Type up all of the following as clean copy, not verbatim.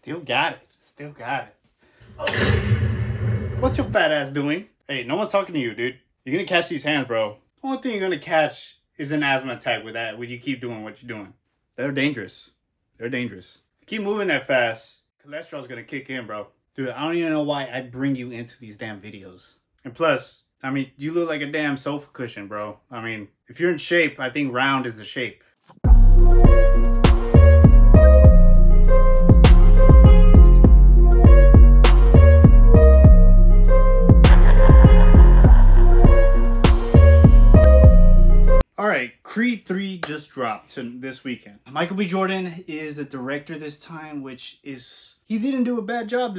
Still got it. Still got it. What's your fat ass doing? Hey, no one's talking to you, dude. You're gonna catch these hands, bro. Only thing you're gonna catch is an asthma attack with that when you keep doing what you're doing. They're dangerous. They're dangerous. Keep moving that fast. Cholesterol's gonna kick in, bro. Dude, I don't even know why I bring you into these damn videos. And plus, I mean, you look like a damn sofa cushion, bro. I mean, if you're in shape, I think round is the shape. Alright, Creed 3 just dropped this weekend. Michael B. Jordan is the director this time, which is... He didn't do a bad job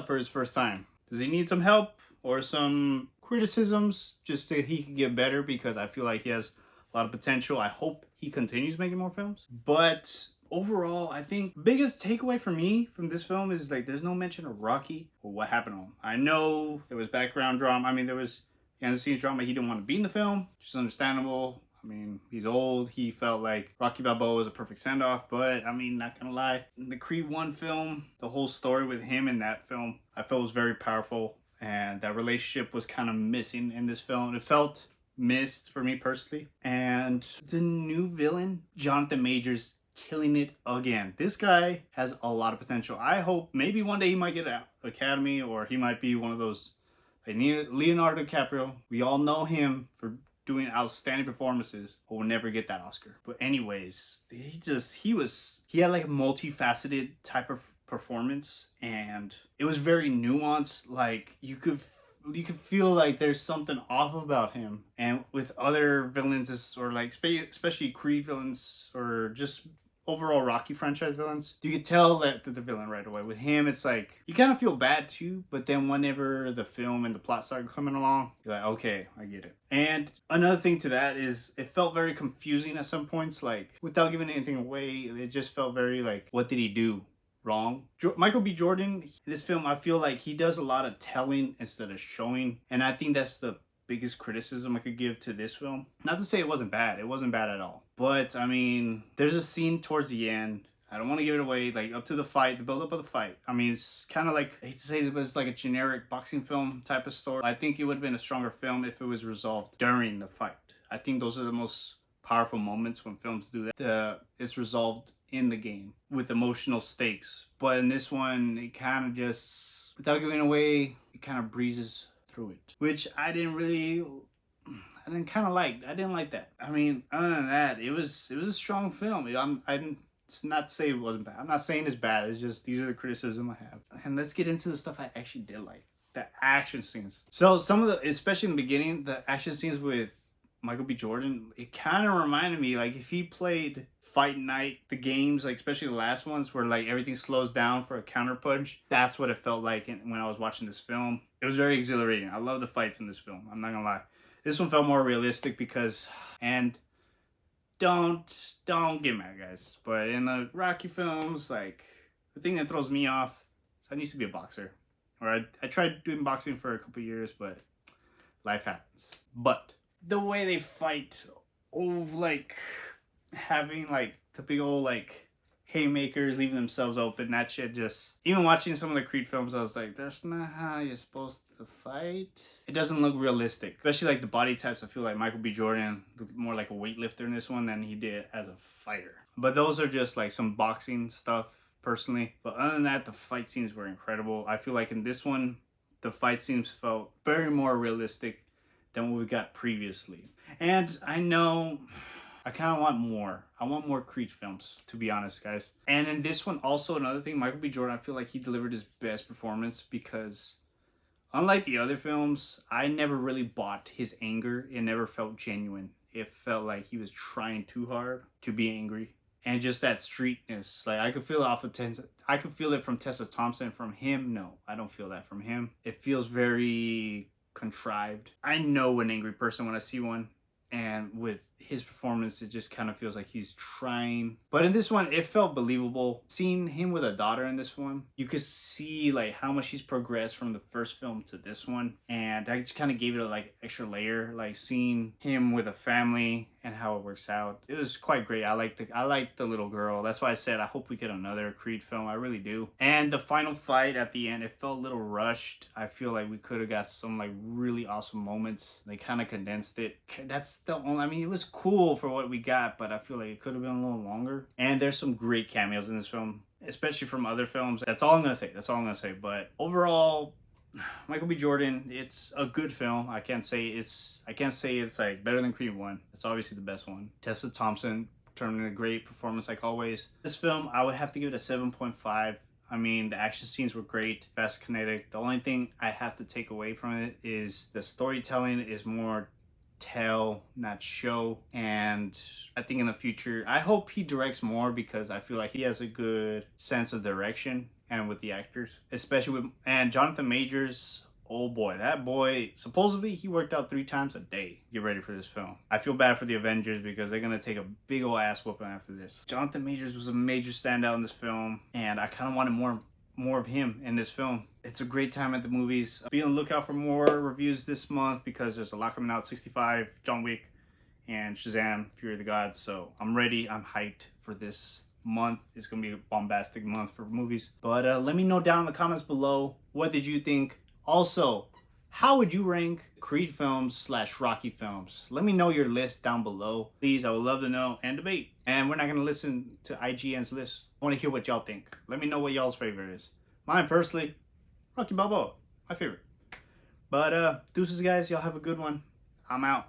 for his first time. Does he need some help or some criticisms just so he can get better? Because I feel like he has a lot of potential. I hope he continues making more films. But overall, I think biggest takeaway for me from this film is like there's no mention of Rocky or what happened to him. I know there was background drama. I mean, there was behind the scenes drama. He didn't want to be in the film, which is understandable. I mean, he's old. He felt like Rocky Balboa was a perfect send-off, but I mean, not gonna lie. In the Creed 1 film, the whole story with him in that film, I felt was very powerful, and that relationship was kind of missing in this film. It felt missed for me personally. And the new villain, Jonathan Majors, killing it again. This guy has a lot of potential. I hope maybe one day he might get an Academy, or he might be one of those like Leonardo DiCaprio. We all know him for doing outstanding performances, but will never get that Oscar. But anyways, he had like a multifaceted type of performance, and it was very nuanced. Like you could feel like there's something off about him. And with other villains, or like especially Creed villains, or just overall Rocky franchise villains, you could tell that the villain right away. With him, it's like you kind of feel bad too, but then whenever the film and the plot started coming along, you're like, okay, I get it. And another thing to that is it felt very confusing at some points, like without giving anything away, it just felt very like, what did he do wrong? Michael B. Jordan, in this film, I feel like he does a lot of telling instead of showing, and I think that's the biggest criticism I could give to this film. Not to say it wasn't bad. It wasn't bad at all. But, I mean, there's a scene towards the end. I don't want to give it away. Like, up to the fight, the build-up of the fight. I mean, it's kind of like, I hate to say this, but it's like a generic boxing film type of story. I think it would have been a stronger film if it was resolved during the fight. I think those are the most powerful moments when films do that. It's resolved in the game with emotional stakes. But in this one, it kind of just, without giving away, it kind of breezes through it, which I didn't like that. I mean, other than that, it was a strong film. It's not to say it wasn't bad. I'm not saying it's bad. It's just these are the criticism I have. And let's get into the stuff I actually did like. The action scenes. So some of the, especially in the beginning, the action scenes with Michael B. Jordan, it kind of reminded me like if he played Fight Night, the games, like especially the last ones where like everything slows down for a counter punch. That's what it felt like when I was watching this film. It was very exhilarating. I love the fights in this film. I'm not gonna lie. This one felt more realistic because, and don't get mad, guys, but in the Rocky films, like the thing that throws me off is I used to be a boxer. Or I tried doing boxing for a couple years, but life happens. But the way they fight, like having like the big old like haymakers, leaving themselves open, that shit just, even watching some of the Creed films, I was like, that's not how you're supposed to fight. It doesn't look realistic, especially like the body types. I feel like Michael B. Jordan looked more like a weightlifter in this one than he did as a fighter. But those are just like some boxing stuff personally. But other than that, the fight scenes were incredible. I feel like in this one, the fight scenes felt very more realistic than what we got previously. And I know I kind of want more. I want more Creed films, to be honest, guys. And in this one, also another thing, Michael B. Jordan, I feel like he delivered his best performance because unlike the other films, I never really bought his anger. It never felt genuine. It felt like he was trying too hard to be angry. And just that streetness, like I could feel it I could feel it from Tessa Thompson. From him, no, I don't feel that from him. It feels very contrived. I know an angry person when I see one, and with his performance, it just kind of feels like he's trying. But in this one, it felt believable. Seeing him with a daughter in this one, you could see like how much he's progressed from the first film to this one, and I just kind of gave it a like extra layer, like seeing him with a family and how it works out. It was quite great. I like the little girl. That's why I said I hope we get another Creed film. I really do. And the final fight at the end, it felt a little rushed. I feel like we could have got some like really awesome moments. They kind of condensed it. That's the only, I mean, it was cool for what we got, but I feel like it could have been a little longer. And there's some great cameos in this film, especially from other films. That's all I'm gonna say. That's all I'm gonna say. But overall, Michael B. Jordan, it's a good film. I can't say it's like better than Creed 1. It's obviously the best one. Tessa Thompson turned in a great performance like always. This film, I would have to give it a 7.5. I mean, the action scenes were great, fast, kinetic. The only thing I have to take away from it is the storytelling is more tell, not show. And I think in the future, I hope he directs more, because I feel like he has a good sense of direction and with the actors, especially with, and Jonathan Majors. Oh boy, that boy, supposedly he worked out 3 times a day. Get ready for this film. I feel bad for the Avengers because they're gonna take a big old ass whooping after this. Jonathan Majors was a major standout in this film, and I kind of wanted more of him in this film. It's a great time at the movies. Be on the lookout for more reviews this month, because there's a lot coming out. 65, John Wick, and Shazam, Fury of the Gods. So I'm ready. I'm hyped for this month. It's gonna be a bombastic month for movies. But let me know down in the comments below, what did you think? Also, how would you rank Creed films / Rocky films? Let me know your list down below. Please, I would love to know and debate. And we're not going to listen to IGN's list. I want to hear what y'all think. Let me know what y'all's favorite is. Mine personally, Rocky Balboa, my favorite. But deuces guys, y'all have a good one. I'm out.